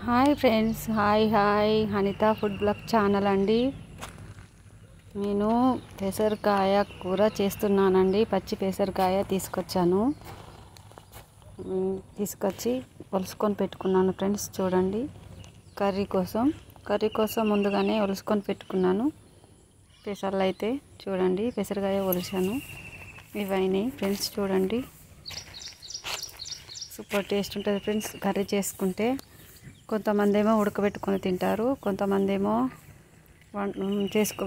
Hi friends, hi Anitha food blog channel అండి. నేను పెసరకాయ కూర చేస్తున్నానండి. పచ్చి పెసరకాయ తీసుకొచ్చి ఒలుసుకొని పెట్టుకున్నాను ఫ్రెండ్స్. చూడండి, కర్రీ కోసం ముందుగానే ఒలుసుకొని పెట్టుకున్నాను. పెసర్లు అయితే చూడండి, పెసరకాయ ఒలిచాను. ఇవన్నీ ఫ్రెండ్స్ చూడండి, సూపర్ టేస్ట్ ఉంటుంది ఫ్రెండ్స్ కర్రీ చేసుకుంటే. కొంతమంది ఏమో ఉడకబెట్టుకొని తింటారు, కొంతమంది ఏమో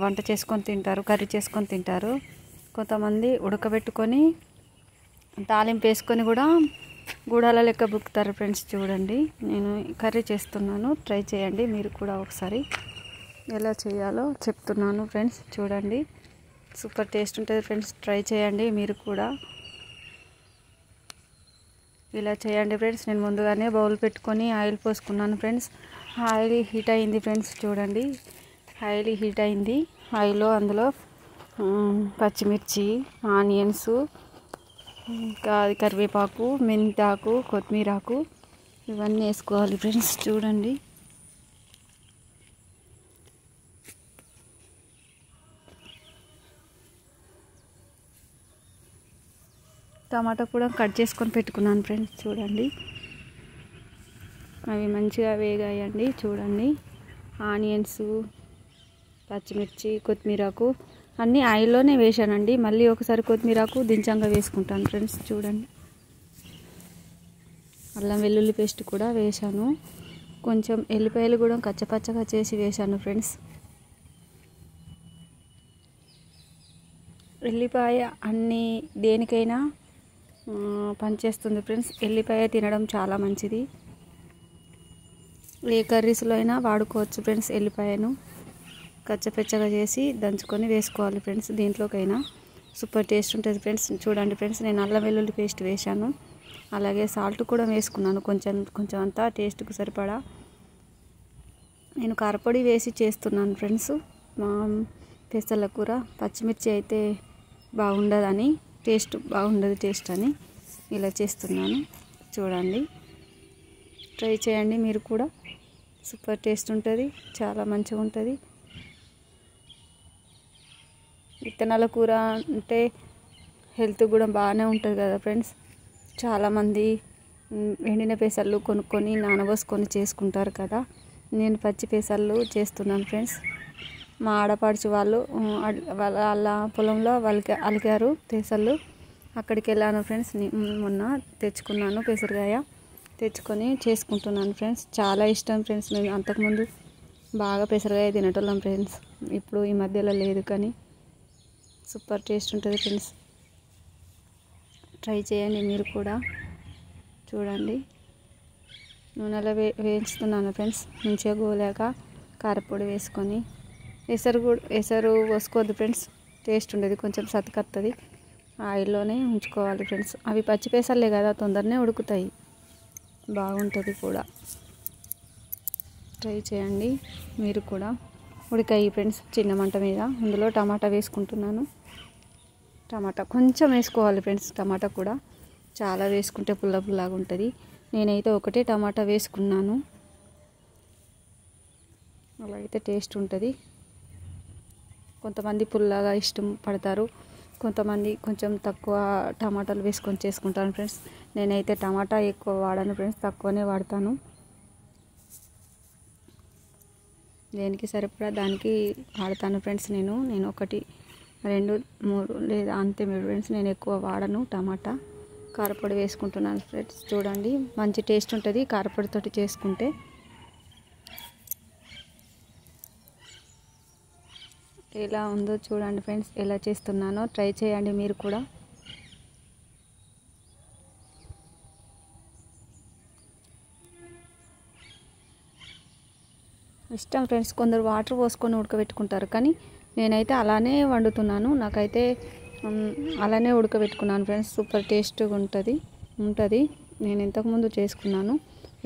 వంట చేసుకొని తింటారు, కర్రీ చేసుకొని తింటారు. కొంతమంది ఉడకబెట్టుకొని తాలింపు వేసుకొని కూడా గూడాల లెక్క బుక్కుతారు ఫ్రెండ్స్. చూడండి, నేను కర్రీ చేస్తున్నాను, ట్రై చేయండి మీరు కూడా. ఒకసారి ఎలా చేయాలో చెప్తున్నాను ఫ్రెండ్స్. చూడండి, సూపర్ టేస్ట్ ఉంటుంది ఫ్రెండ్స్, ట్రై చేయండి మీరు కూడా. ఇలా చేయండి ఫ్రెండ్స్. నేను ముందుగానే బౌల్ పెట్టుకొని ఆయిల్ పోసుకున్నాను ఫ్రెండ్స్. ఆయిల్ హీట్ అయింది ఫ్రెండ్స్. చూడండి, ఆయిల్ హీట్ అయింది. అందులో పచ్చిమిర్చి, ఆనియన్స్, ఇంకా కరివేపాకు, మెంతాకు, కొత్తిమీరాకు ఇవన్నీ వేసుకోవాలి ఫ్రెండ్స్. చూడండి, టమాటా కూడా కట్ చేసుకొని పెట్టుకున్నాను ఫ్రెండ్స్. చూడండి, అవి మంచిగా వేగాయండి. చూడండి, ఆనియన్స్, పచ్చిమిర్చి, కొత్తిమీరాకు అన్నీ ఆయిల్లోనే వేసానండి. మళ్ళీ ఒకసారి కొత్తిమీరాకు దించంగా వేసుకుంటాను ఫ్రెండ్స్. చూడండి, అల్లం వెల్లుల్లి పేస్ట్ కూడా వేసాను. కొంచెం ఎల్లిపాయలు కూడా కచ్చపచ్చగా చేసి వేసాను ఫ్రెండ్స్. ఎల్లిపాయ దేనికైనా పనిచేస్తుంది ఫ్రెండ్స్. ఎల్లిపాయ తినడం చాలా మంచిది. ఏ కర్రీస్లో అయినా వాడుకోవచ్చు ఫ్రెండ్స్. ఎల్లిపాయను కచ్చపచ్చగా చేసి దంచుకొని వేసుకోవాలి ఫ్రెండ్స్. దీంట్లోకైనా సూపర్ టేస్ట్ ఉంటుంది ఫ్రెండ్స్. చూడండి ఫ్రెండ్స్, నేను అల్లం వెల్లుల్లి పేస్ట్ వేసాను, అలాగే సాల్ట్ కూడా వేసుకున్నాను కొంచెం అంతా టేస్ట్కి సరిపడా. నేను కారపొడి వేసి చేస్తున్నాను ఫ్రెండ్స్. మా పెసల కూర పచ్చిమిర్చి అయితే బాగుండదని, టేస్ట్ అని ఇలా చేస్తున్నాను. చూడండి, ట్రై చేయండి మీరు కూడా. సూపర్ టేస్ట్ ఉంటుంది, చాలా మంచిగా ఉంటుంది. విత్తనాల కూర అంటే హెల్త్ కూడా బాగానే ఉంటుంది కదా ఫ్రెండ్స్. చాలామంది ఎండిన పెసర్లు కొనుక్కొని నానబోసుకొని చేసుకుంటారు కదా. నేను పచ్చి పెసర్లు చేస్తున్నాను ఫ్రెండ్స్. మా ఆడపడుచు వాళ్ళ పొలంలో అలికారు పెసర్లు. అక్కడికి వెళ్ళాను ఫ్రెండ్స్. మొన్న తెచ్చుకున్నాను పెసరకాయ, తెచ్చుకొని చేసుకుంటున్నాను ఫ్రెండ్స్. చాలా ఇష్టం ఫ్రెండ్స్. మేము అంతకుముందు బాగా పెసరకాయ తినేటోళ్ళం ఫ్రెండ్స్. ఇప్పుడు ఈ మధ్యలో లేదు, కానీ సూపర్ టేస్ట్ ఉంటుంది ఫ్రెండ్స్. ట్రై చేయండి మీరు కూడా. చూడండి, నూనెలో వేయించుతున్నాను ఫ్రెండ్స్. మంచిగా గోలాక కారపొడి వేసుకొని, ఎసరు పోసుకోవద్దు ఫ్రెండ్స్, టేస్ట్ ఉండదు, కొంచెం సతకత్తది. ఆయిల్లోనే ఉంచుకోవాలి ఫ్రెండ్స్. అవి పచ్చి పెసర్లే కదా, తొందరనే ఉడుకుతాయి, బాగుంటుంది కూడా. ట్రై చేయండి మీరు కూడా. ఉడికాయి ఫ్రెండ్స్ చిన్న మంట మీద. ఇందులో టమాటా వేసుకుంటున్నాను. టమాటా కొంచెం వేసుకోవాలి ఫ్రెండ్స్. టమాటా కూడా చాలా వేసుకుంటే పుల్లగా ఉంటుంది. నేనైతే ఒకటే టమాటా వేసుకున్నాను, అలా అయితే టేస్ట్ ఉంటుంది. కొంతమంది పుల్లగా ఇష్టం పడతారు, కొంతమంది కొంచెం తక్కువ టమాటాలు వేసుకొని చేసుకుంటాను ఫ్రెండ్స్. నేనైతే టమాటా ఎక్కువ వాడను ఫ్రెండ్స్, తక్కువనే వాడతాను. దేనికి సరిపడా దానికి వాడతాను ఫ్రెండ్స్. నేను 1, 2, 3 లేదా అంతే ఫ్రెండ్స్. నేను ఎక్కువ వాడను టమాటా. కారపొడి వేసుకుంటున్నాను ఫ్రెండ్స్. చూడండి, మంచి టేస్ట్ ఉంటుంది కారపొడితోటి చేసుకుంటే. ఎలా ఉందో చూడండి ఫ్రెండ్స్, ఎలా చేస్తున్నానో ట్రై చేయండి మీరు కూడా. ఇష్టం ఫ్రెండ్స్. కొందరు వాటర్ పోసుకొని ఉడకబెట్టుకుంటారు, కానీ నేనైతే అలానే వండుతున్నాను. నాకైతే అలానే ఉడకబెట్టుకున్నాను ఫ్రెండ్స్. సూపర్ టేస్ట్గా ఉంటుంది. నేను ఇంతకుముందు చేసుకున్నాను,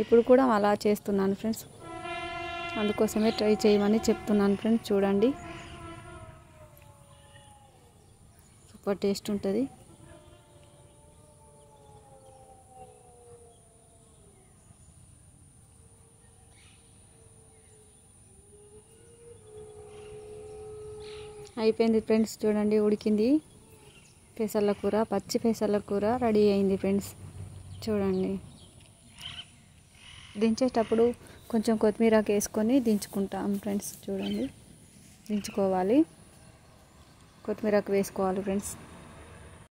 ఇప్పుడు కూడా అలా చేస్తున్నాను ఫ్రెండ్స్. అందుకోసమే ట్రై చేయమని చెప్తున్నాను ఫ్రెండ్స్. చూడండి, సూపర్ టేస్ట్ ఉంటుంది. అయిపోయింది ఫ్రెండ్స్, చూడండి ఉడికింది. పెసర్ల కూర, పచ్చి పెసర్ల కూర రెడీ అయింది ఫ్రెండ్స్. చూడండి, దించేటప్పుడు కొంచెం కొత్తిమీర వేసుకొని దించుకుంటాం ఫ్రెండ్స్. చూడండి, దించుకోవాలి, కొత్తిమీరకు వేసుకోవాలి ఫ్రెండ్స్.